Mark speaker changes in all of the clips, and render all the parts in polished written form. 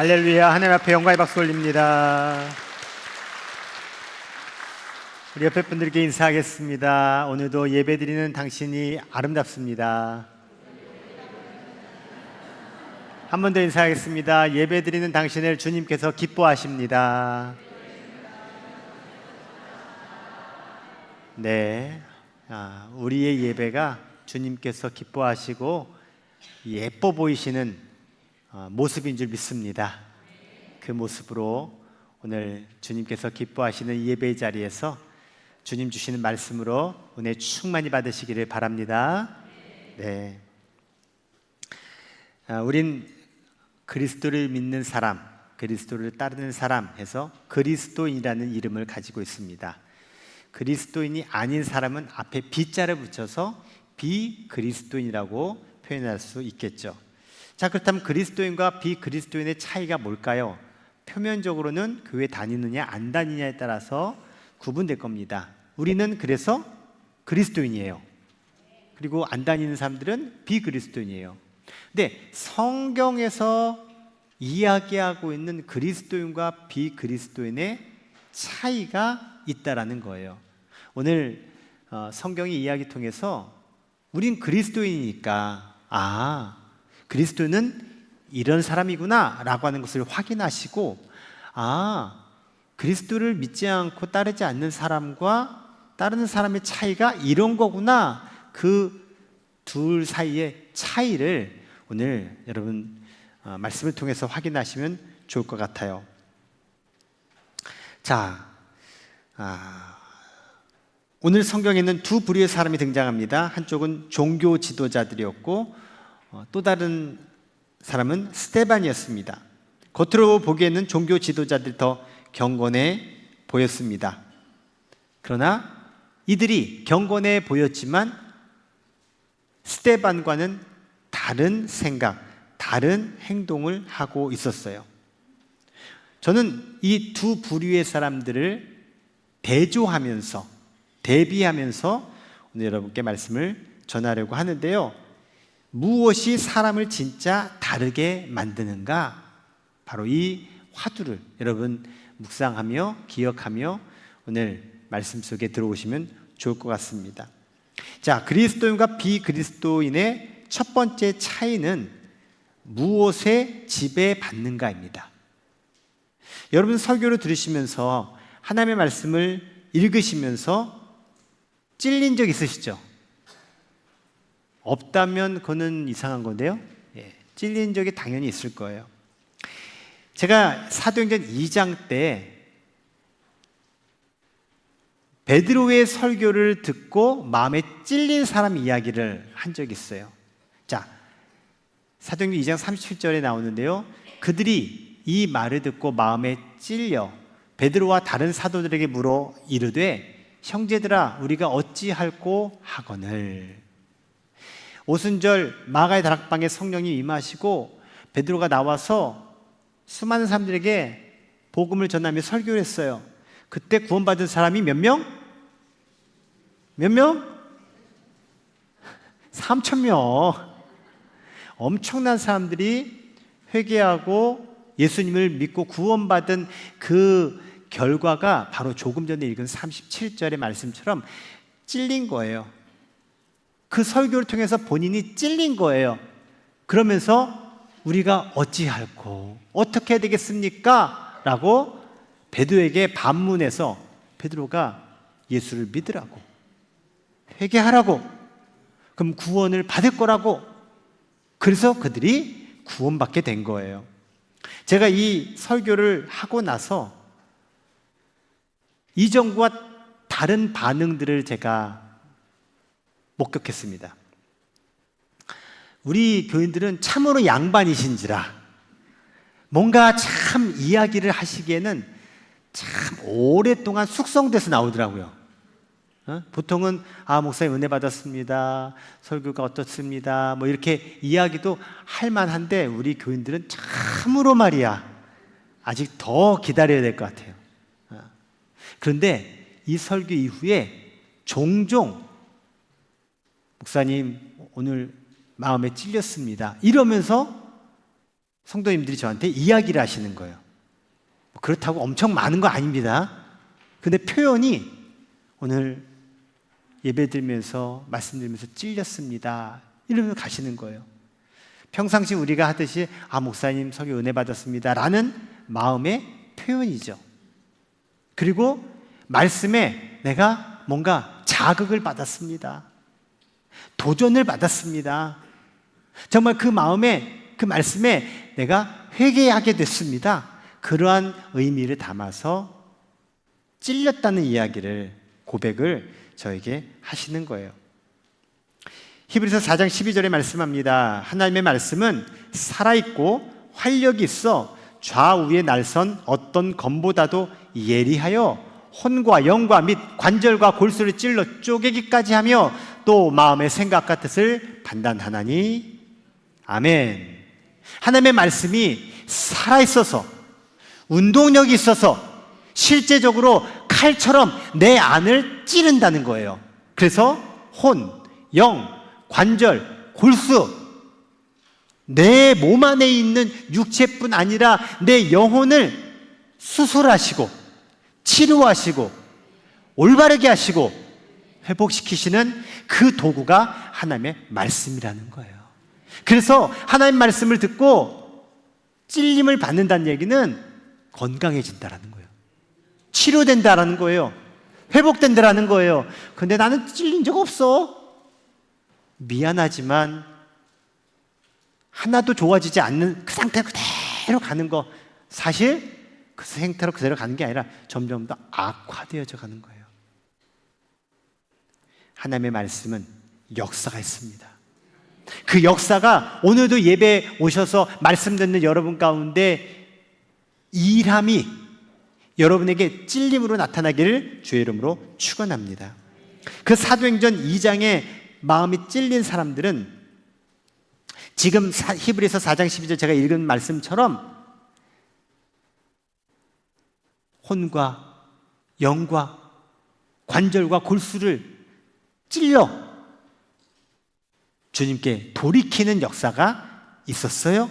Speaker 1: 할렐루야. 하나님 앞에 영광의 박수 올립니다. 우리 옆에 분들께 인사하겠습니다. 오늘도 예배드리는 당신이 아름답습니다. 한 번 더 인사하겠습니다. 예배드리는 당신을 주님께서 기뻐하십니다. 네, 우리의 예배가 주님께서 기뻐하시고 예뻐 보이시는 모습인 줄 믿습니다. 그 모습으로 오늘 주님께서 기뻐하시는 예배 자리에서 주님 주시는 말씀으로 은혜 충만히 받으시기를 바랍니다. 네, 우린 그리스도를 믿는 사람, 그리스도를 따르는 사람 해서 그리스도인이라는 이름을 가지고 있습니다. 그리스도인이 아닌 사람은 앞에 B자를 붙여서 비그리스도인이라고 표현할 수 있겠죠. 자, 그렇다면 그리스도인과 비그리스도인의 차이가 뭘까요? 표면적으로는 교회 다니느냐 안 다니냐에 따라서 구분될 겁니다. 우리는 그래서 그리스도인이에요. 그리고 안 다니는 사람들은 비그리스도인이에요. 근데 성경에서 이야기하고 있는 그리스도인과 비그리스도인의 차이가 있다라는 거예요. 오늘 성경의 이야기 통해서 우린 그리스도인이니까 그리스도는 이런 사람이구나 라고 하는 것을 확인하시고 그리스도를 믿지 않고 따르지 않는 사람과 따르는 사람의 차이가 이런 거구나, 그 둘 사이의 차이를 오늘 여러분 말씀을 통해서 확인하시면 좋을 것 같아요. 자, 오늘 성경에는 두 부류의 사람이 등장합니다. 한쪽은 종교 지도자들이었고 또 다른 사람은 스데반이었습니다. 겉으로 보기에는 종교 지도자들이 더 경건해 보였습니다. 그러나 이들이 경건해 보였지만 스데반과는 다른 생각, 다른 행동을 하고 있었어요. 저는 이 두 부류의 사람들을 대조하면서, 대비하면서 오늘 여러분께 말씀을 전하려고 하는데요. 무엇이 사람을 진짜 다르게 만드는가? 바로 이 화두를 여러분 묵상하며 기억하며 오늘 말씀 속에 들어오시면 좋을 것 같습니다. 자, 그리스도인과 비그리스도인의 첫 번째 차이는 무엇에 지배받는가입니다. 여러분 설교를 들으시면서 하나님의 말씀을 읽으시면서 찔린 적 있으시죠? 없다면 그거는 이상한 건데요. 찔린 적이 당연히 있을 거예요. 제가 사도행전 2장 때 베드로의 설교를 듣고 마음에 찔린 사람 이야기를 한 적이 있어요. 자, 사도행전 2장 37절에 나오는데요. 그들이 이 말을 듣고 마음에 찔려 베드로와 다른 사도들에게 물어 이르되 형제들아 우리가 어찌할꼬 하거늘. 오순절 마가의 다락방에 성령이 임하시고 베드로가 나와서 수많은 사람들에게 복음을 전하며 설교를 했어요. 그때 구원받은 사람이 몇 명? 몇 명? 3,000명. 엄청난 사람들이 회개하고 예수님을 믿고 구원받은 그 결과가 바로 조금 전에 읽은 37절의 말씀처럼 찔린 거예요. 그 설교를 통해서 본인이 찔린 거예요. 그러면서 우리가 어찌할꼬, 어떻게 해야 되겠습니까? 라고 베드로에게 반문해서 베드로가 예수를 믿으라고, 회개하라고, 그럼 구원을 받을 거라고. 그래서 그들이 구원받게 된 거예요. 제가 이 설교를 하고 나서 이전과 다른 반응들을 제가 목격했습니다. 우리 교인들은 참으로 양반이신지라 뭔가 참 이야기를 하시기에는 참 오랫동안 숙성돼서 나오더라고요. 보통은 목사님 은혜 받았습니다, 설교가 어떻습니다, 뭐 이렇게 이야기도 할 만한데 우리 교인들은 참으로 말이야 아직 더 기다려야 될 것 같아요. 그런데 이 설교 이후에 종종 목사님 오늘 마음에 찔렸습니다 이러면서 성도님들이 저한테 이야기를 하시는 거예요. 그렇다고 엄청 많은 거 아닙니다. 근데 표현이 오늘 예배드리면서 말씀드리면서 찔렸습니다, 이러면서 가시는 거예요. 평상시 우리가 하듯이 목사님 설교 은혜 받았습니다 라는 마음의 표현이죠. 그리고 말씀에 내가 뭔가 자극을 받았습니다, 도전을 받았습니다, 정말 그 마음에, 그 말씀에 내가 회개하게 됐습니다, 그러한 의미를 담아서 찔렸다는 이야기를, 고백을 저에게 하시는 거예요. 히브리서 4장 12절에 말씀합니다. 하나님의 말씀은 살아있고 활력이 있어 좌우에 날선 어떤 검보다도 예리하여 혼과 영과 및 관절과 골수를 찔러 쪼개기까지 하며 또 마음의 생각과 뜻을 판단하나니. 아멘. 하나님의 말씀이 살아있어서, 운동력이 있어서 실제적으로 칼처럼 내 안을 찌른다는 거예요. 그래서 혼, 영, 관절, 골수, 내 몸 안에 있는 육체뿐 아니라 내 영혼을 수술하시고 치료하시고 올바르게 하시고 회복시키시는 그 도구가 하나님의 말씀이라는 거예요. 그래서 하나님 말씀을 듣고 찔림을 받는다는 얘기는 건강해진다라는 거예요. 치료된다라는 거예요. 회복된다라는 거예요. 근데 나는 찔린 적 없어. 미안하지만 하나도 좋아지지 않는 그 상태 그대로 가는 거, 사실 그 상태로 그대로 가는 게 아니라 점점 더 악화되어져 가는 거예요. 하나님의 말씀은 역사가 있습니다. 그 역사가 오늘도 예배 오셔서 말씀 듣는 여러분 가운데 일함이 여러분에게 찔림으로 나타나기를 주의 이름으로 축원합니다. 그 사도행전 2장에 마음이 찔린 사람들은 지금 히브리서 4장 12절 제가 읽은 말씀처럼 혼과 영과 관절과 골수를 찔러 주님께 돌이키는 역사가 있었어요.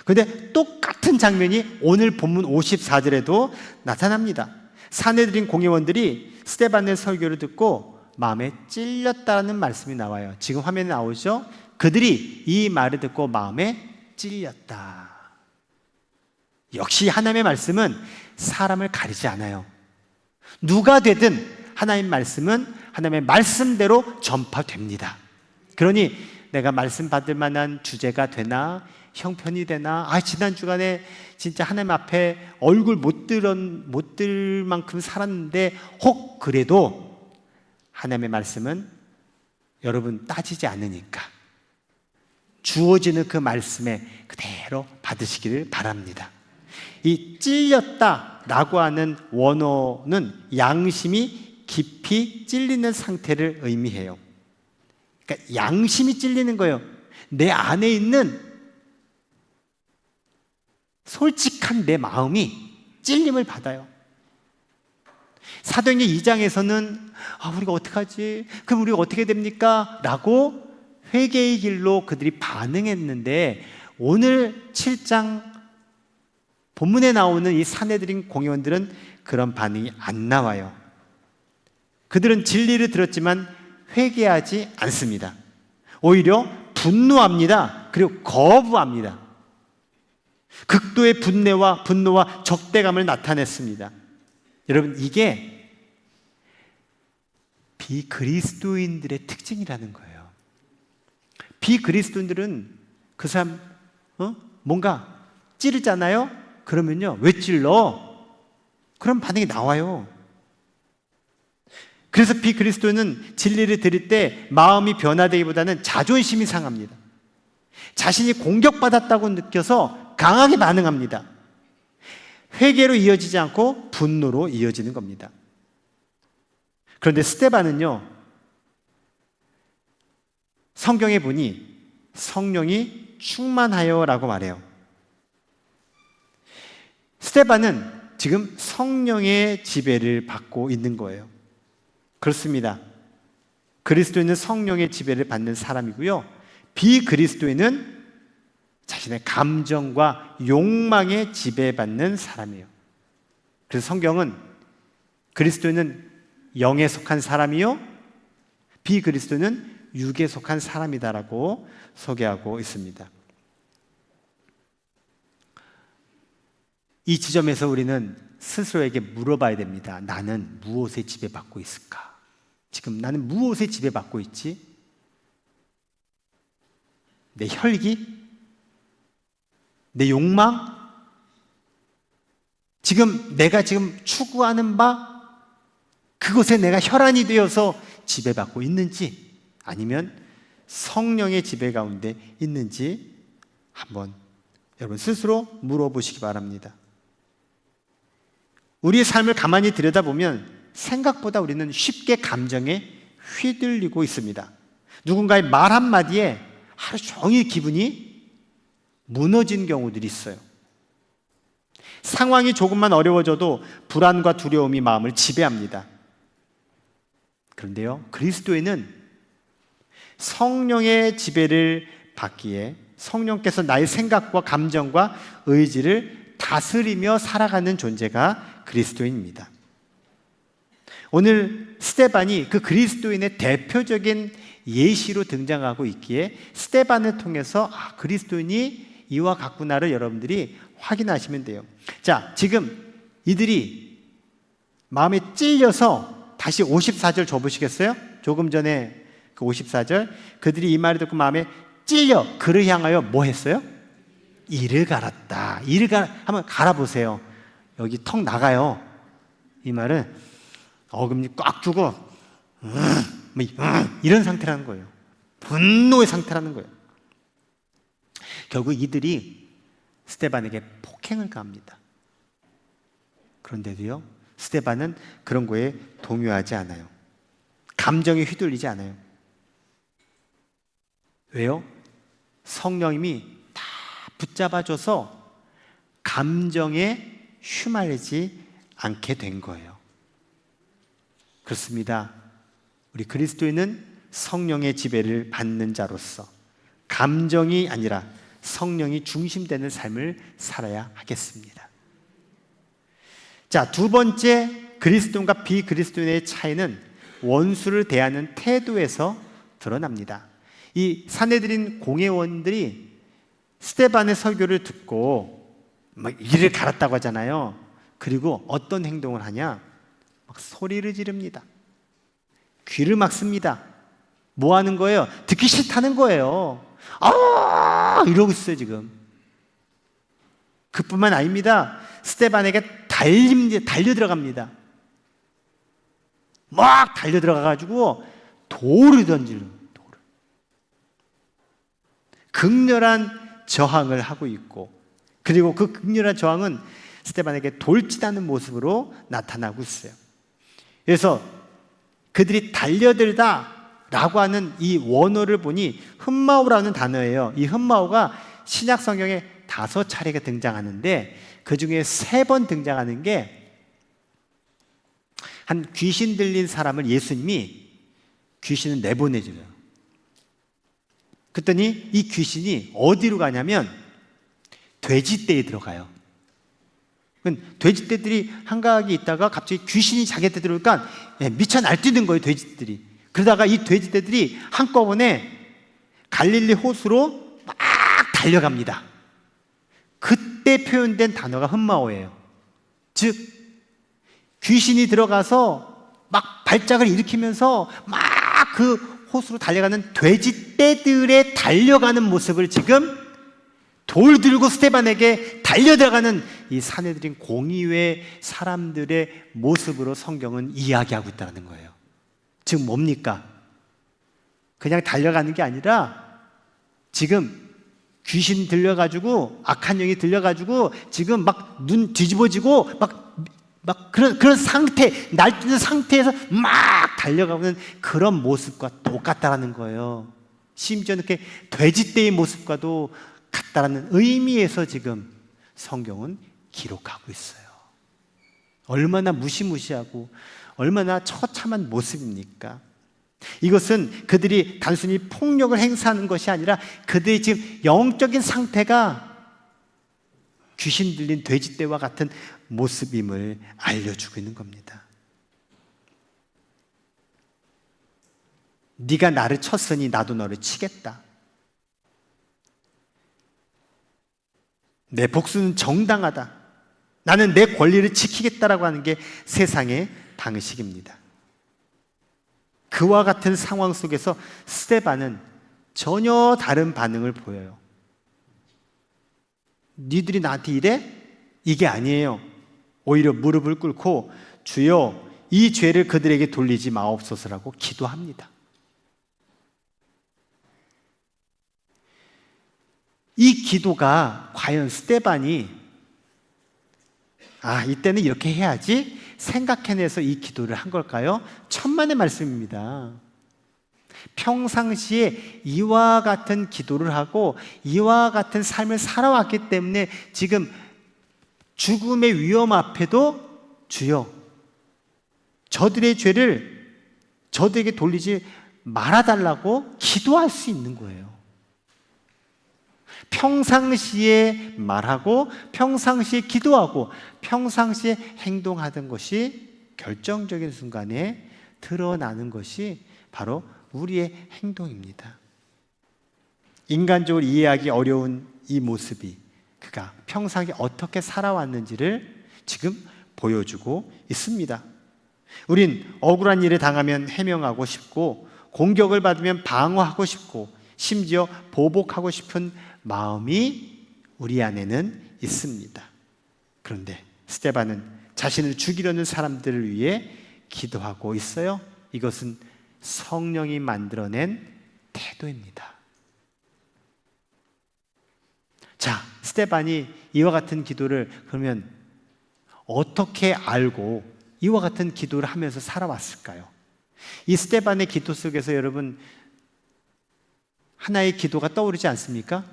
Speaker 1: 그런데 똑같은 장면이 오늘 본문 54절에도 나타납니다. 사내들인 공회원들이 스데반의 설교를 듣고 마음에 찔렸다는 말씀이 나와요. 지금 화면에 나오죠? 그들이 이 말을 듣고 마음에 찔렸다. 역시 하나님의 말씀은 사람을 가리지 않아요. 누가 되든 하나님의 말씀은 하나님의 말씀대로 전파됩니다. 그러니 내가 말씀 받을 만한 주제가 되나, 형편이 되나, 지난 주간에 진짜 하나님 앞에 얼굴 못 들 만큼 살았는데 혹 그래도 하나님의 말씀은 여러분 따지지 않으니까 주어지는 그 말씀에 그대로 받으시기를 바랍니다. 이 찔렸다라고 하는 원어는 양심이 깊이 찔리는 상태를 의미해요. 그러니까 양심이 찔리는 거예요. 내 안에 있는 솔직한 내 마음이 찔림을 받아요. 사도행전 2장에서는 우리가 어떡하지? 그럼 우리가 어떻게 됩니까? 라고 회개의 길로 그들이 반응했는데 오늘 7장 본문에 나오는 이 사내들인 공회원들은 그런 반응이 안 나와요. 그들은 진리를 들었지만 회개하지 않습니다. 오히려 분노합니다. 그리고 거부합니다. 극도의 분노와 적대감을 나타냈습니다. 여러분, 이게 비그리스도인들의 특징이라는 거예요. 비그리스도인들은 그 사람 뭔가 찌르잖아요? 그러면요, 왜 찔러? 그런 반응이 나와요. 그래서 비그리스도인은 진리를 들을 때 마음이 변화되기보다는 자존심이 상합니다. 자신이 공격받았다고 느껴서 강하게 반응합니다. 회개로 이어지지 않고 분노로 이어지는 겁니다. 그런데 스데반은요, 성경에 보니 성령이 충만하여라고 말해요. 스데반은 지금 성령의 지배를 받고 있는 거예요. 그렇습니다. 그리스도인은 성령의 지배를 받는 사람이고요, 비그리스도인은 자신의 감정과 욕망에 지배받는 사람이에요. 그래서 성경은 그리스도인은 영에 속한 사람이요, 비그리스도인은 육에 속한 사람이다라고 소개하고 있습니다. 이 지점에서 우리는 스스로에게 물어봐야 됩니다. 나는 무엇에 지배받고 있을까? 지금 나는 무엇에 지배받고 있지? 내 혈기? 내 욕망? 내가 지금 추구하는 바? 그것에 내가 혈안이 되어서 지배받고 있는지, 아니면 성령의 지배 가운데 있는지 한번 여러분 스스로 물어보시기 바랍니다. 우리의 삶을 가만히 들여다보면 생각보다 우리는 쉽게 감정에 휘둘리고 있습니다. 누군가의 말 한마디에 하루 종일 기분이 무너진 경우들이 있어요. 상황이 조금만 어려워져도 불안과 두려움이 마음을 지배합니다. 그런데요, 그리스도인은 성령의 지배를 받기에 성령께서 나의 생각과 감정과 의지를 다스리며 살아가는 존재가 그리스도인입니다. 오늘 스데반이 그 그리스도인의 대표적인 예시로 등장하고 있기에 스데반을 통해서 그리스도인이 이와 같구나를 여러분들이 확인하시면 돼요. 자, 지금 이들이 마음에 찔려서 다시 54절 줘보시겠어요? 조금 전에 그 54절, 그들이 이 말을 듣고 마음에 찔려 그를 향하여 뭐 했어요? 이를 갈았다. 한번 갈아보세요. 여기 턱 나가요. 이 말은 어금니 꽉 주고 이런 상태라는 거예요. 분노의 상태라는 거예요. 결국 이들이 스데반에게 폭행을 가합니다. 그런데도요, 스데반은 그런 거에 동요하지 않아요. 감정에 휘둘리지 않아요. 왜요? 성령님이 다 붙잡아줘서 감정에 휘말리지 않게 된 거예요. 그렇습니다. 우리 그리스도인은 성령의 지배를 받는 자로서 감정이 아니라 성령이 중심되는 삶을 살아야 하겠습니다. 자, 두 번째 그리스도인과 비그리스도인의 차이는 원수를 대하는 태도에서 드러납니다. 이 산헤드린 공회원들이 스데반의 설교를 듣고 막 이를 갈았다고 하잖아요. 그리고 어떤 행동을 하냐? 막 소리를 지릅니다. 귀를 막습니다. 뭐 하는 거예요? 듣기 싫다는 거예요. 이러고 있어요, 지금. 그뿐만 아닙니다. 스데반에게 달려 들어갑니다. 막 달려 들어가가지고 돌을 던지는, 돌을. 극렬한 저항을 하고 있고, 그리고 그 극렬한 저항은 스데반에게 돌진하는 모습으로 나타나고 있어요. 그래서 그들이 달려들다라고 하는 이 원어를 보니 흠마오라는 단어예요. 이 흠마오가 신약 성경에 5차례가 등장하는데 그 중에 3번 등장하는 게 한 귀신 들린 사람을 예수님이 귀신을 내보내줘요. 그랬더니 이 귀신이 어디로 가냐면 돼지떼에 들어가요. 돼지떼들이 한가하게 있다가 갑자기 귀신이 자기한테 들어오니까 미쳐 날뛰는 거예요, 돼지들이. 그러다가 이 돼지떼들이 한꺼번에 갈릴리 호수로 막 달려갑니다. 그때 표현된 단어가 흠마오예요. 즉 귀신이 들어가서 막 발작을 일으키면서 막 그 호수로 달려가는 돼지떼들의 달려가는 모습을 지금 돌 들고 스데반에게 달려들어가는 이 산헤드린 공의회 사람들의 모습으로 성경은 이야기하고 있다는 거예요. 즉 뭡니까? 그냥 달려가는 게 아니라 지금 귀신 들려가지고 악한 영이 들려가지고 지금 막 눈 뒤집어지고 막 그런 상태, 날뛰는 상태에서 막 달려가는 그런 모습과 똑같다라는 거예요. 심지어 이렇게 돼지떼의 모습과도 같다라는 의미에서 지금 성경은 기록하고 있어요. 얼마나 무시무시하고 얼마나 처참한 모습입니까? 이것은 그들이 단순히 폭력을 행사하는 것이 아니라 그들의 지금 영적인 상태가 귀신 들린 돼지떼와 같은 모습임을 알려주고 있는 겁니다. 네가 나를 쳤으니 나도 너를 치겠다. 내 복수는 정당하다. 나는 내 권리를 지키겠다라고 하는 게 세상의 방식입니다. 그와 같은 상황 속에서 스데반은 전혀 다른 반응을 보여요. 니들이 나한테 이래? 이게 아니에요. 오히려 무릎을 꿇고 주여 이 죄를 그들에게 돌리지 마옵소서라고 기도합니다. 이 기도가 과연 스데반이 이때는 이렇게 해야지 생각해내서 이 기도를 한 걸까요? 천만의 말씀입니다. 평상시에 이와 같은 기도를 하고 이와 같은 삶을 살아왔기 때문에 지금 죽음의 위험 앞에도 주여 저들의 죄를 저들에게 돌리지 말아달라고 기도할 수 있는 거예요. 평상시에 말하고 평상시에 기도하고 평상시에 행동하던 것이 결정적인 순간에 드러나는 것이 바로 우리의 행동입니다. 인간적으로 이해하기 어려운 이 모습이 그가 평상시에 어떻게 살아왔는지를 지금 보여주고 있습니다. 우린 억울한 일에 당하면 해명하고 싶고 공격을 받으면 방어하고 싶고 심지어 보복하고 싶은 마음이 우리 안에는 있습니다. 그런데 스데반은 자신을 죽이려는 사람들을 위해 기도하고 있어요. 이것은 성령이 만들어낸 태도입니다. 자, 스데반이 이와 같은 기도를 그러면 어떻게 알고 이와 같은 기도를 하면서 살아왔을까요? 이 스데반의 기도 속에서 여러분 하나의 기도가 떠오르지 않습니까?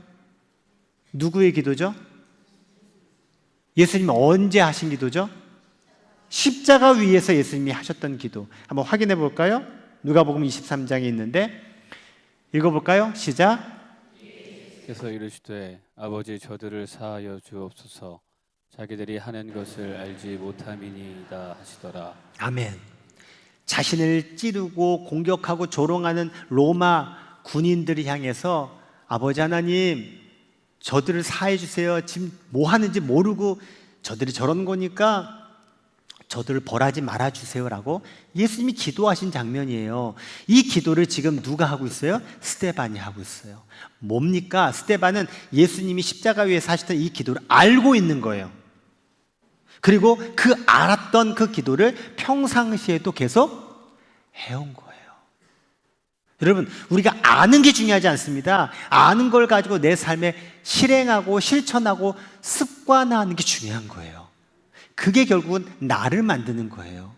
Speaker 1: 누구의 기도죠? 예수님이 언제 하신 기도죠? 십자가 위에서 예수님이 하셨던 기도. 한번 확인해 볼까요? 누가복음 23장에 있는데 읽어볼까요? 시작.
Speaker 2: 그래서 이르시되 아버지 저들을 사하여 주옵소서 자기들이 하는 것을 알지 못함이니이다 하시더라.
Speaker 1: 아멘. 자신을 찌르고 공격하고 조롱하는 로마 군인들을 향해서 아버지 하나님 저들을 사해 주세요. 지금 뭐 하는지 모르고 저들이 저런 거니까 저들을 벌하지 말아 주세요라고 예수님이 기도하신 장면이에요. 이 기도를 지금 누가 하고 있어요? 스데반이 하고 있어요. 뭡니까? 스데반은 예수님이 십자가 위에서 하셨던 이 기도를 알고 있는 거예요. 그리고 그 알았던 그 기도를 평상시에도 계속 해온 거예요. 여러분, 우리가 아는 게 중요하지 않습니다. 아는 걸 가지고 내 삶에 실행하고 실천하고 습관화하는 게 중요한 거예요. 그게 결국은 나를 만드는 거예요.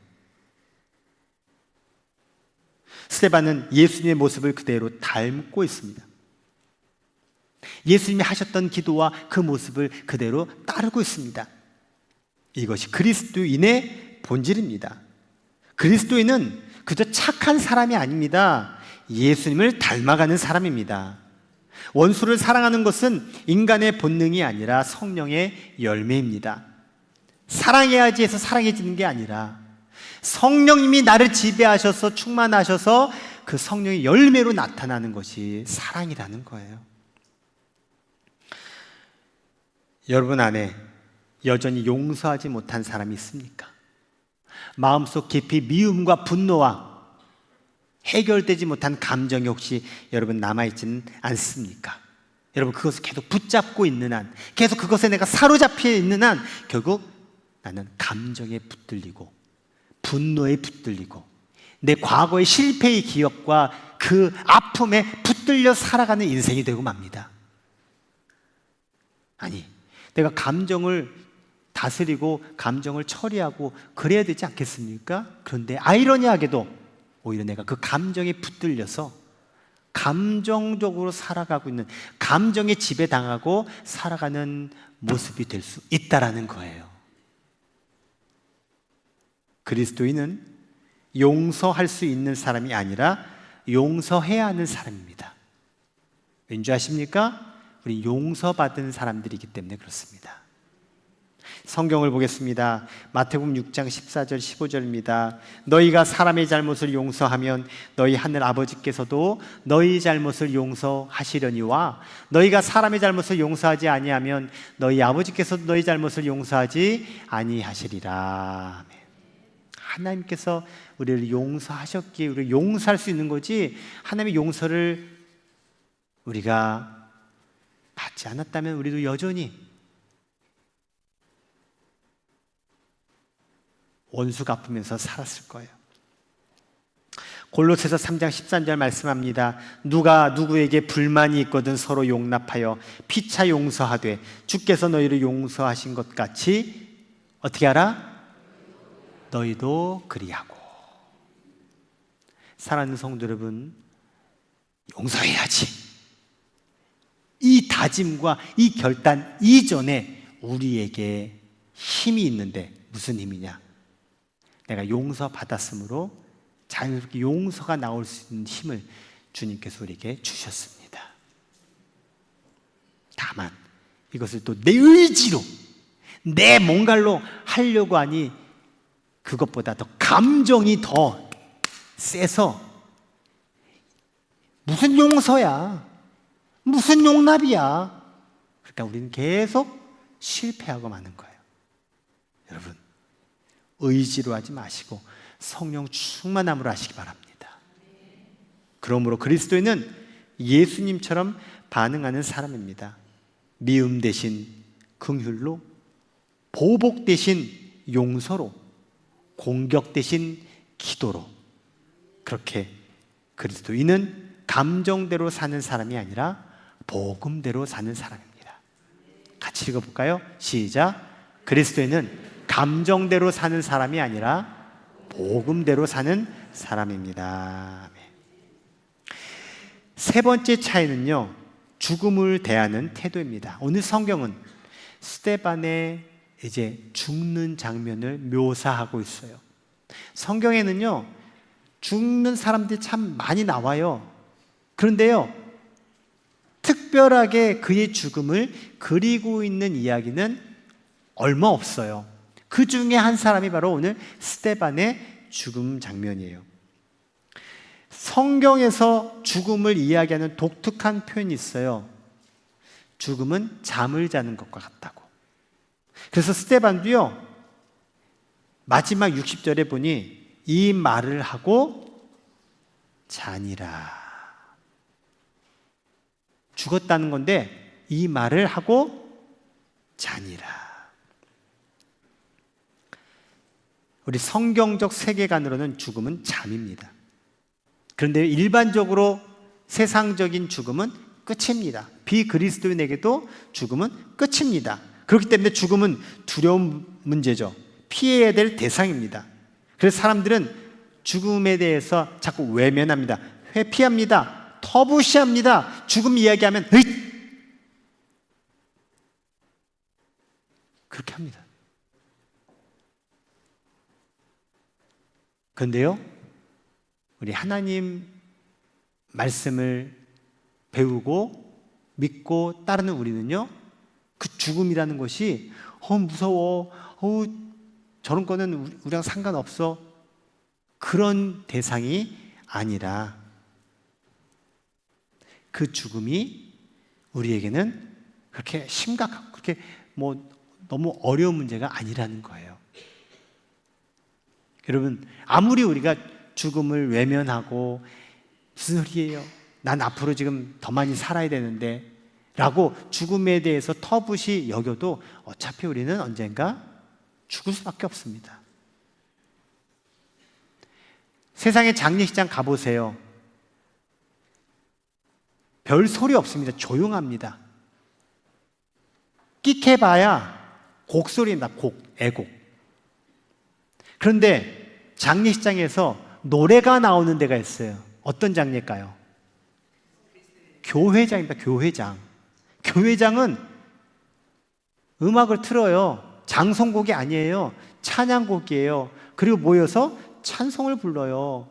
Speaker 1: 스데반은 예수님의 모습을 그대로 닮고 있습니다. 예수님이 하셨던 기도와 그 모습을 그대로 따르고 있습니다. 이것이 그리스도인의 본질입니다. 그리스도인은 그저 착한 사람이 아닙니다. 예수님을 닮아가는 사람입니다. 원수를 사랑하는 것은 인간의 본능이 아니라 성령의 열매입니다. 사랑해야지 해서 사랑해지는 게 아니라 성령님이 나를 지배하셔서 충만하셔서 그 성령의 열매로 나타나는 것이 사랑이라는 거예요. 여러분 안에 여전히 용서하지 못한 사람이 있습니까? 마음속 깊이 미움과 분노와 해결되지 못한 감정이 혹시 여러분 남아있지는 않습니까? 여러분 그것을 계속 붙잡고 있는 한, 계속 그것에 내가 사로잡혀 있는 한 결국 나는 감정에 붙들리고 분노에 붙들리고 내 과거의 실패의 기억과 그 아픔에 붙들려 살아가는 인생이 되고 맙니다. 아니, 내가 감정을 다스리고 감정을 처리하고 그래야 되지 않겠습니까? 그런데 아이러니하게도 오히려 내가 그 감정에 붙들려서 감정적으로 살아가고 있는, 감정에 지배당하고 살아가는 모습이 될 수 있다라는 거예요. 그리스도인은 용서할 수 있는 사람이 아니라 용서해야 하는 사람입니다. 왠지 아십니까? 우리 용서받은 사람들이기 때문에 그렇습니다. 성경을 보겠습니다. 마태복음 6장 14절 15절입니다. 너희가 사람의 잘못을 용서하면 너희 하늘 아버지께서도 너희 잘못을 용서하시려니와 너희가 사람의 잘못을 용서하지 아니하면 너희 아버지께서도 너희 잘못을 용서하지 아니하시리라. 아멘. 하나님께서 우리를 용서하셨기에 우리를 용서할 수 있는 거지, 하나님의 용서를 우리가 받지 않았다면 우리도 여전히 원수 갚으면서 살았을 거예요. 골로새서 3장 13절 말씀합니다. 누가 누구에게 불만이 있거든 서로 용납하여 피차 용서하되 주께서 너희를 용서하신 것 같이 어떻게 하라? 너희도 그리하고. 사랑하는 성도 여러분, 용서해야지. 이 다짐과 이 결단 이전에 우리에게 힘이 있는데, 무슨 힘이냐? 내가 용서받았으므로 자유롭게 용서가 나올 수 있는 힘을 주님께서 우리에게 주셨습니다. 다만 이것을 또 내 의지로, 내 뭔가로 하려고 하니 그것보다 더 감정이 더 세서 무슨 용서야, 무슨 용납이야. 그러니까 우리는 계속 실패하고 마는 거예요. 여러분, 의지로 하지 마시고 성령 충만함으로 하시기 바랍니다. 그러므로 그리스도인은 예수님처럼 반응하는 사람입니다. 미움 대신 긍휼로, 보복 대신 용서로, 공격 대신 기도로, 그렇게 그리스도인은 감정대로 사는 사람이 아니라 복음대로 사는 사람입니다. 같이 읽어볼까요? 시작. 그리스도인은 감정대로 사는 사람이 아니라 복음대로 사는 사람입니다. 세 번째 차이는요, 죽음을 대하는 태도입니다. 오늘 성경은 스데반의 이제 죽는 장면을 묘사하고 있어요. 성경에는요, 죽는 사람들이 참 많이 나와요. 그런데요, 특별하게 그의 죽음을 그리고 있는 이야기는 얼마 없어요. 그 중에 한 사람이 바로 오늘 스데반의 죽음 장면이에요. 성경에서 죽음을 이야기하는 독특한 표현이 있어요. 죽음은 잠을 자는 것과 같다고. 그래서 스데반도요, 마지막 60절에 보니 이 말을 하고 자니라. 죽었다는 건데 이 말을 하고 자니라. 우리 성경적 세계관으로는 죽음은 잠입니다. 그런데 일반적으로 세상적인 죽음은 끝입니다. 비그리스도인에게도 죽음은 끝입니다. 그렇기 때문에 죽음은 두려운 문제죠. 피해야 될 대상입니다. 그래서 사람들은 죽음에 대해서 자꾸 외면합니다. 회피합니다. 터부시합니다. 죽음 이야기하면 으잇! 그렇게 합니다. 그런데요, 우리 하나님 말씀을 배우고 믿고 따르는 우리는요, 그 죽음이라는 것이 무서워, 저런 거는 우리랑 상관없어, 그런 대상이 아니라 그 죽음이 우리에게는 그렇게 심각하고 그렇게 너무 어려운 문제가 아니라는 거예요. 여러분, 아무리 우리가 죽음을 외면하고 무슨 소리예요? 난 앞으로 지금 더 많이 살아야 되는데 라고 죽음에 대해서 터부시 여겨도 어차피 우리는 언젠가 죽을 수밖에 없습니다. 세상의 장례식장 가보세요. 별 소리 없습니다. 조용합니다. 끽해봐야 곡소리입니다. 애곡. 그런데 장례식장에서 노래가 나오는 데가 있어요. 어떤 장례일까요? 교회장입니다. 교회장. 교회장은 음악을 틀어요. 장송곡이 아니에요. 찬양곡이에요. 그리고 모여서 찬송을 불러요.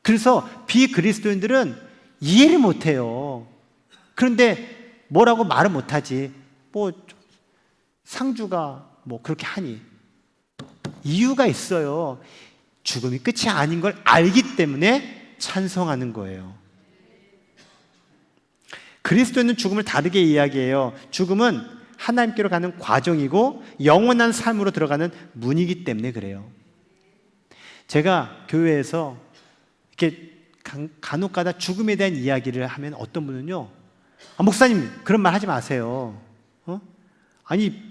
Speaker 1: 그래서 비그리스도인들은 이해를 못해요. 그런데 뭐라고 말을 못하지. 뭐 상주가 뭐 그렇게 하니. 이유가 있어요. 죽음이 끝이 아닌 걸 알기 때문에 찬송하는 거예요. 그리스도인은 죽음을 다르게 이야기해요. 죽음은 하나님께로 가는 과정이고 영원한 삶으로 들어가는 문이기 때문에 그래요. 제가 교회에서 이렇게 간혹 가다 죽음에 대한 이야기를 하면 어떤 분은요, 목사님 그런 말 하지 마세요. 아니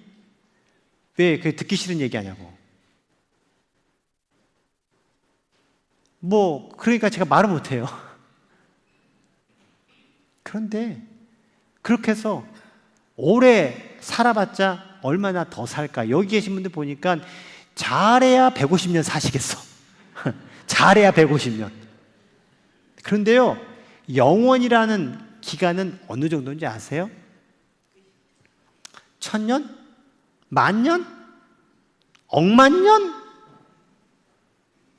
Speaker 1: 왜 그 듣기 싫은 얘기하냐고. 뭐 그러니까 제가 말을 못해요. 그런데 그렇게 해서 오래 살아봤자 얼마나 더 살까. 여기 계신 분들 보니까 잘해야 150년 사시겠어. 잘해야 150년. 그런데요, 영원이라는 기간은 어느 정도인지 아세요? 1000년? 만년? 억만년?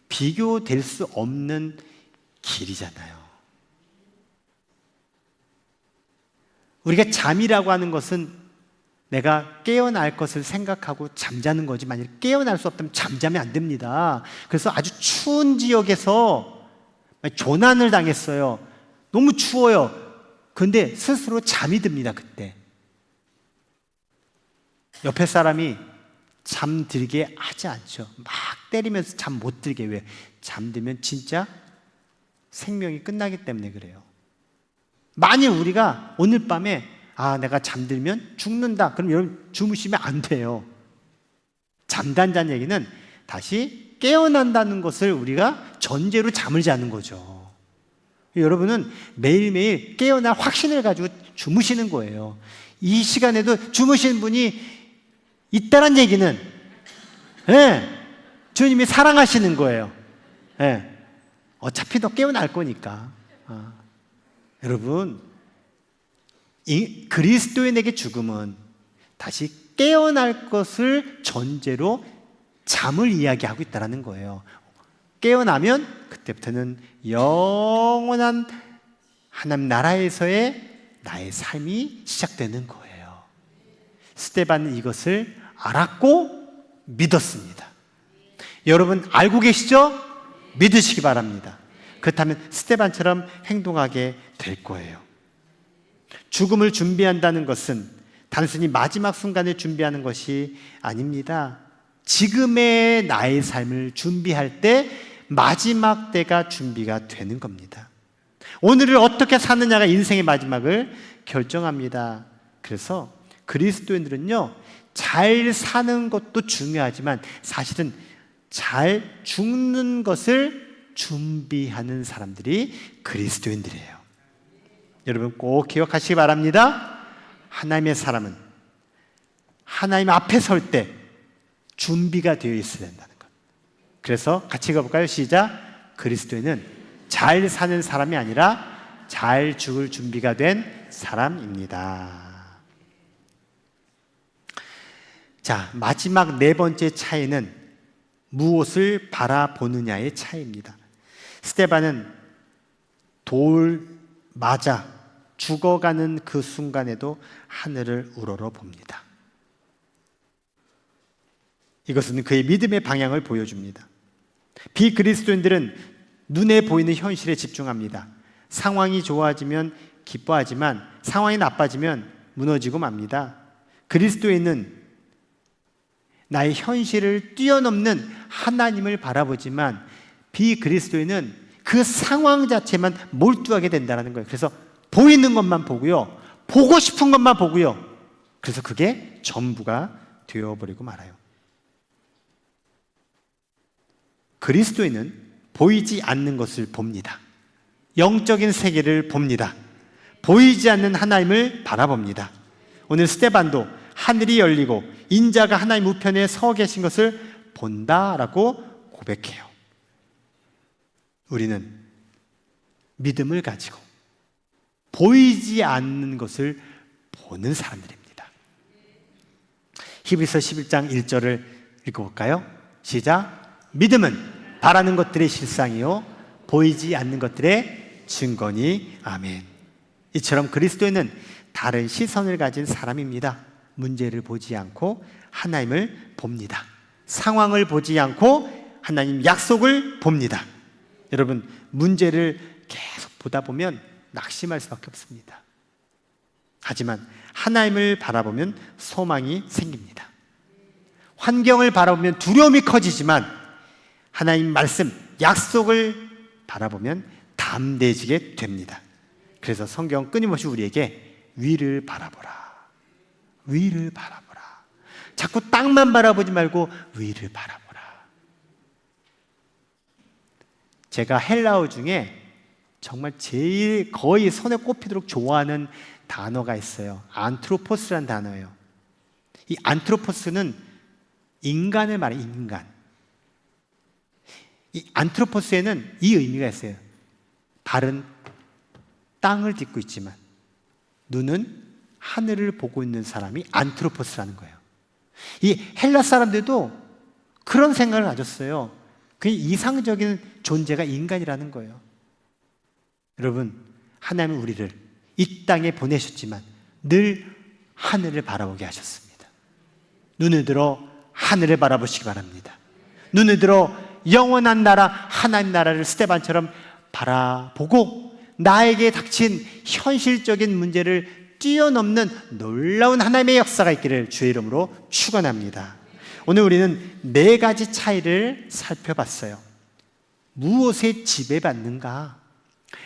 Speaker 1: 비교될 수 없는 길이잖아요. 우리가 잠이라고 하는 것은 내가 깨어날 것을 생각하고 잠자는 거지, 만약 깨어날 수 없다면 잠자면 안 됩니다. 그래서 아주 추운 지역에서 조난을 당했어요. 너무 추워요. 그런데 스스로 잠이 듭니다. 그때 옆에 사람이 잠들게 하지 않죠. 막 때리면서 잠 못 들게. 왜? 잠들면 진짜 생명이 끝나기 때문에 그래요. 만일 우리가 오늘 밤에 내가 잠들면 죽는다, 그럼 여러분 주무시면 안 돼요. 잠단다는 얘기는 다시 깨어난다는 것을 우리가 전제로 잠을 자는 거죠. 여러분은 매일매일 깨어날 확신을 가지고 주무시는 거예요. 이 시간에도 주무시는 분이 있다는 얘기는 주님이 사랑하시는 거예요. 어차피 너 깨어날 거니까. 여러분, 이 그리스도인에게 죽음은 다시 깨어날 것을 전제로 잠을 이야기하고 있다는 거예요. 깨어나면 그때부터는 영원한 하나님 나라에서의 나의 삶이 시작되는 거예요. 스데반은 이것을 알았고 믿었습니다. 여러분 알고 계시죠? 믿으시기 바랍니다. 그렇다면 스데반처럼 행동하게 될 거예요. 죽음을 준비한다는 것은 단순히 마지막 순간을 준비하는 것이 아닙니다. 지금의 나의 삶을 준비할 때 마지막 때가 준비가 되는 겁니다. 오늘을 어떻게 사느냐가 인생의 마지막을 결정합니다. 그래서 그리스도인들은요, 잘 사는 것도 중요하지만 사실은 잘 죽는 것을 준비하는 사람들이 그리스도인들이에요. 여러분 꼭 기억하시기 바랍니다. 하나님의 사람은 하나님 앞에 설 때 준비가 되어 있어야 된다는 것. 그래서 같이 읽어볼까요? 시작. 그리스도인은 잘 사는 사람이 아니라 잘 죽을 준비가 된 사람입니다. 자, 마지막 네 번째 차이는 무엇을 바라보느냐의 차이입니다. 스데반은 돌 맞아 죽어가는 그 순간에도 하늘을 우러러 봅니다. 이것은 그의 믿음의 방향을 보여줍니다. 비그리스도인들은 눈에 보이는 현실에 집중합니다. 상황이 좋아지면 기뻐하지만 상황이 나빠지면 무너지고 맙니다. 그리스도인은 나의 현실을 뛰어넘는 하나님을 바라보지만 비그리스도인은 그 상황 자체만 몰두하게 된다는 거예요. 그래서 보이는 것만 보고요, 보고 싶은 것만 보고요. 그래서 그게 전부가 되어버리고 말아요. 그리스도인은 보이지 않는 것을 봅니다. 영적인 세계를 봅니다. 보이지 않는 하나님을 바라봅니다. 오늘 스데반도 하늘이 열리고 인자가 하나님 우편에 서 계신 것을 본다라고 고백해요. 우리는 믿음을 가지고 보이지 않는 것을 보는 사람들입니다. 히브리서 11장 1절을 읽어볼까요? 시작. 믿음은 바라는 것들의 실상이요 보이지 않는 것들의 증거니. 아멘. 이처럼 그리스도인은 다른 시선을 가진 사람입니다. 문제를 보지 않고 하나님을 봅니다. 상황을 보지 않고 하나님 약속을 봅니다. 여러분, 문제를 계속 보다 보면 낙심할 수밖에 없습니다. 하지만 하나님을 바라보면 소망이 생깁니다. 환경을 바라보면 두려움이 커지지만 하나님 말씀, 약속을 바라보면 담대해지게 됩니다. 그래서 성경 끊임없이 우리에게 위를 바라보라, 위를 바라보라. 자꾸 땅만 바라보지 말고 위를 바라보라. 제가 헬라어 중에 정말 제일 거의 손에 꼽히도록 좋아하는 단어가 있어요. 안트로포스라는 단어예요. 이 안트로포스는 인간을 말해요. 인간. 이 안트로포스에는 이 의미가 있어요. 발은 땅을 딛고 있지만 눈은 하늘을 보고 있는 사람이 안트로포스라는 거예요. 이 헬라 사람들도 그런 생각을 가졌어요. 그 이상적인 존재가 인간이라는 거예요. 여러분, 하나님은 우리를 이 땅에 보내셨지만 늘 하늘을 바라보게 하셨습니다. 눈을 들어 하늘을 바라보시기 바랍니다. 눈을 들어 영원한 나라, 하나님 나라를 스데반처럼 바라보고 나에게 닥친 현실적인 문제를 뛰어넘는 놀라운 하나님의 역사가 있기를 주의 이름으로 축원합니다. 오늘 우리는 4가지 차이를 살펴봤어요. 무엇에 지배받는가?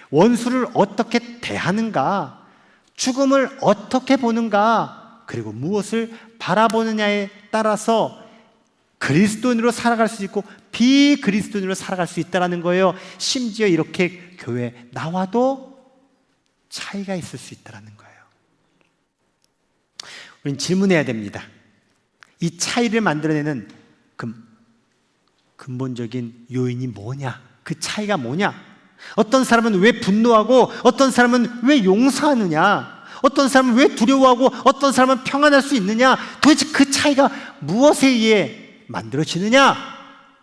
Speaker 1: 원수를 어떻게 대하는가? 죽음을 어떻게 보는가? 그리고 무엇을 바라보느냐에 따라서 그리스도인으로 살아갈 수 있고 비그리스도인으로 살아갈 수 있다는 거예요. 심지어 이렇게 교회에 나와도 차이가 있을 수 있다는 거예요. 우리는 질문해야 됩니다. 이 차이를 만들어내는 근본적인 요인이 뭐냐? 그 차이가 뭐냐? 어떤 사람은 왜 분노하고 어떤 사람은 왜 용서하느냐? 어떤 사람은 왜 두려워하고 어떤 사람은 평안할 수 있느냐? 도대체 그 차이가 무엇에 의해 만들어지느냐?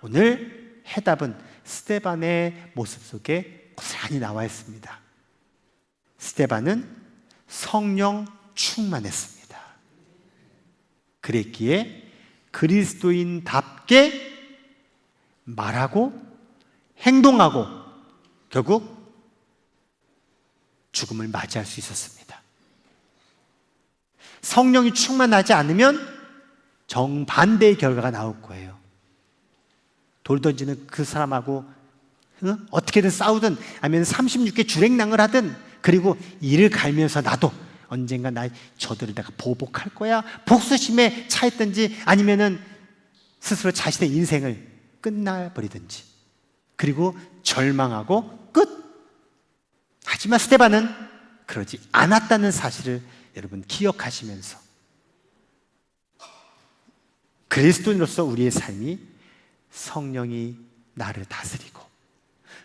Speaker 1: 오늘 해답은 스데반의 모습 속에 고스란히 나와 있습니다. 스데반은 성령 충만했습니다. 그랬기에 그리스도인답게 말하고 행동하고 결국 죽음을 맞이할 수 있었습니다. 성령이 충만하지 않으면 정반대의 결과가 나올 거예요. 돌 던지는 그 사람하고 어떻게든 싸우든 아니면 36개 주랭랑을 하든 그리고 이를 갈면서 나도 언젠가 저들을 내가 보복할 거야, 복수심에 차있든지 아니면은 스스로 자신의 인생을 끝나버리든지 그리고 절망하고 끝. 하지만 스데반은 그러지 않았다는 사실을 여러분 기억하시면서 그리스도인으로서 우리의 삶이 성령이 나를 다스리고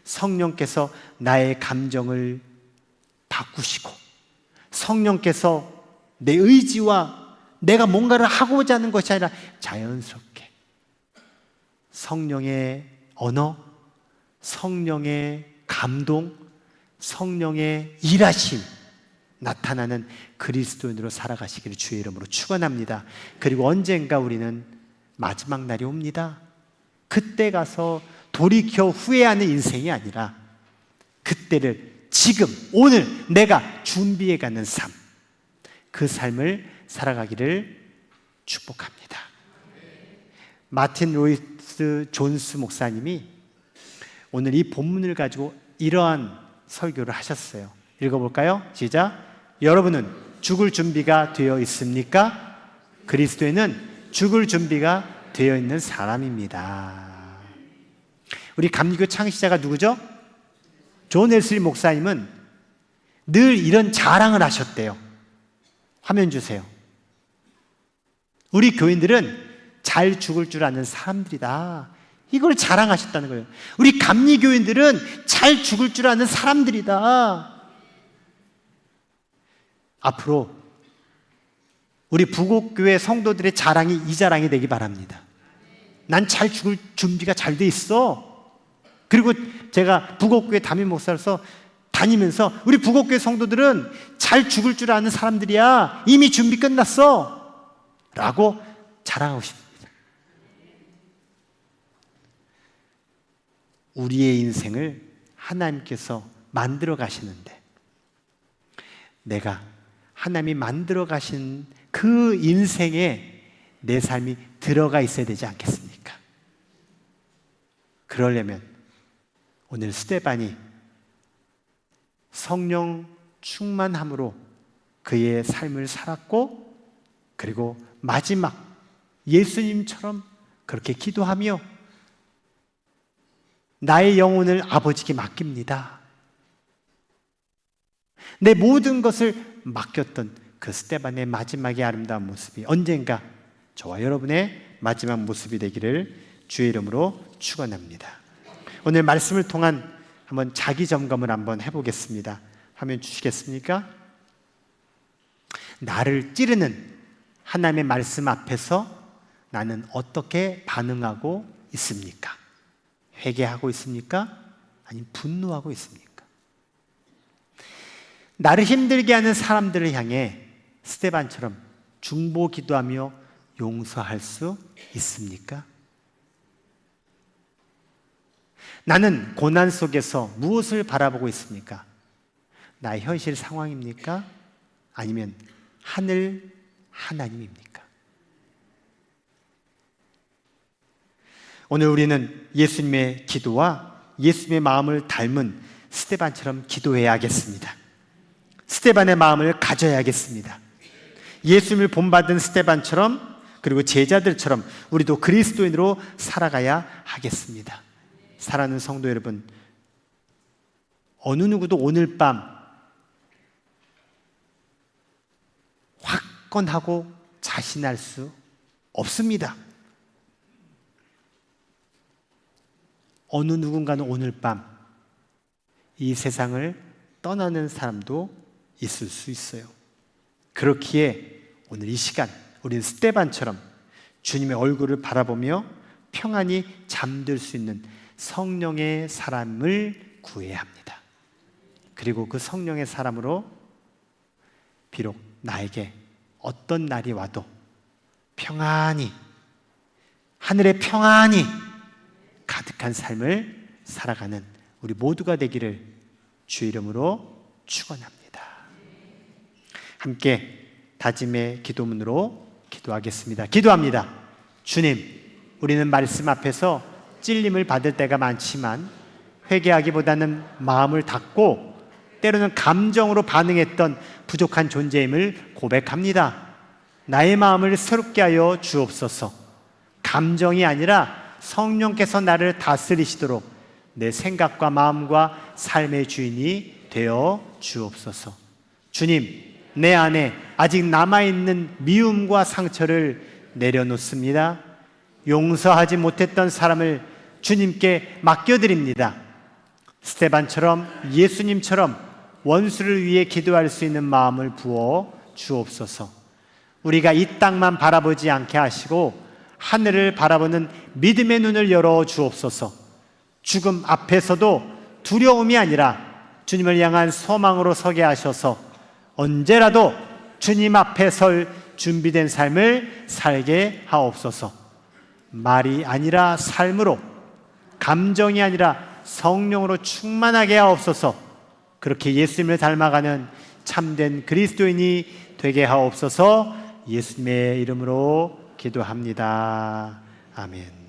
Speaker 1: 성령께서 나의 감정을 바꾸시고 성령께서 내 의지와 내가 뭔가를 하고자 하는 것이 아니라 자연스럽게 성령의 언어, 성령의 감동, 성령의 일하심 나타나는 그리스도인으로 살아가시기를 주의 이름으로 축원합니다. 그리고 언젠가 우리는 마지막 날이 옵니다. 그때 가서 돌이켜 후회하는 인생이 아니라 그때를 지금 오늘 내가 준비해 가는 삶, 그 삶을 살아가기를 축복합니다. 마틴 로이스 존스 목사님이 오늘 이 본문을 가지고 이러한 설교를 하셨어요. 읽어볼까요? 시작. 여러분은 죽을 준비가 되어 있습니까? 그리스도에는 죽을 준비가 되어 있는 사람입니다. 우리 감리교 창시자가 누구죠? 존 웨슬리 목사님은 늘 이런 자랑을 하셨대요. 화면 주세요. 우리 교인들은 잘 죽을 줄 아는 사람들이다. 이걸 자랑하셨다는 거예요. 우리 감리교인들은 잘 죽을 줄 아는 사람들이다. 앞으로 우리 부곡교회 성도들의 자랑이 이 자랑이 되기 바랍니다. 난 잘 죽을 준비가 잘 돼 있어. 그리고 제가 북옥교회 담임 목사로서 다니면서 우리 북옥교회 성도들은 잘 죽을 줄 아는 사람들이야. 이미 준비 끝났어. 라고 자랑하고 싶습니다. 우리의 인생을 하나님께서 만들어 가시는데 내가 하나님이 만들어 가신 그 인생에 내 삶이 들어가 있어야 되지 않겠습니까? 그러려면 오늘 스데반이 성령 충만함으로 그의 삶을 살았고, 그리고 마지막 예수님처럼 그렇게 기도하며 나의 영혼을 아버지께 맡깁니다. 내 모든 것을 맡겼던 그 스데반의 마지막의 아름다운 모습이 언젠가 저와 여러분의 마지막 모습이 되기를 주의 이름으로 축원합니다. 오늘 말씀을 통한 한번 자기 점검을 한번 해보겠습니다. 화면 주시겠습니까? 나를 찌르는 하나님의 말씀 앞에서 나는 어떻게 반응하고 있습니까? 회개하고 있습니까? 아니면 분노하고 있습니까? 나를 힘들게 하는 사람들을 향해 스데반처럼 중보 기도하며 용서할 수 있습니까? 나는 고난 속에서 무엇을 바라보고 있습니까? 나의 현실 상황입니까? 아니면 하늘 하나님입니까? 오늘 우리는 예수님의 기도와 예수님의 마음을 닮은 스데반처럼 기도해야겠습니다. 스데반의 마음을 가져야겠습니다. 예수님을 본받은 스데반처럼, 그리고 제자들처럼 우리도 그리스도인으로 살아가야 하겠습니다. 사랑하는 성도 여러분, 어느 누구도 오늘 밤 확건하고 자신할 수 없습니다. 어느 누군가는 오늘 밤 이 세상을 떠나는 사람도 있을 수 있어요. 그렇기에 오늘 이 시간 우리는 스데반처럼 주님의 얼굴을 바라보며 평안히 잠들 수 있는 성령의 사람을 구해야 합니다. 그리고 그 성령의 사람으로 비록 나에게 어떤 날이 와도 평안히, 하늘의 평안이 가득한 삶을 살아가는 우리 모두가 되기를 주의 이름으로 축원합니다. 함께 다짐의 기도문으로 기도하겠습니다. 기도합니다. 주님, 우리는 말씀 앞에서 찔림을 받을 때가 많지만 회개하기보다는 마음을 닫고 때로는 감정으로 반응했던 부족한 존재임을 고백합니다. 나의 마음을 새롭게 하여 주옵소서. 감정이 아니라 성령께서 나를 다스리시도록 내 생각과 마음과 삶의 주인이 되어 주옵소서. 주님, 내 안에 아직 남아있는 미움과 상처를 내려놓습니다. 용서하지 못했던 사람을 주님께 맡겨드립니다. 스데반처럼 예수님처럼 원수를 위해 기도할 수 있는 마음을 부어 주옵소서. 우리가 이 땅만 바라보지 않게 하시고 하늘을 바라보는 믿음의 눈을 열어 주옵소서. 죽음 앞에서도 두려움이 아니라 주님을 향한 소망으로 서게 하셔서 언제라도 주님 앞에 설 준비된 삶을 살게 하옵소서. 말이 아니라 삶으로, 감정이 아니라 성령으로 충만하게 하옵소서. 그렇게 예수님을 닮아가는 참된 그리스도인이 되게 하옵소서. 예수님의 이름으로 기도합니다. 아멘.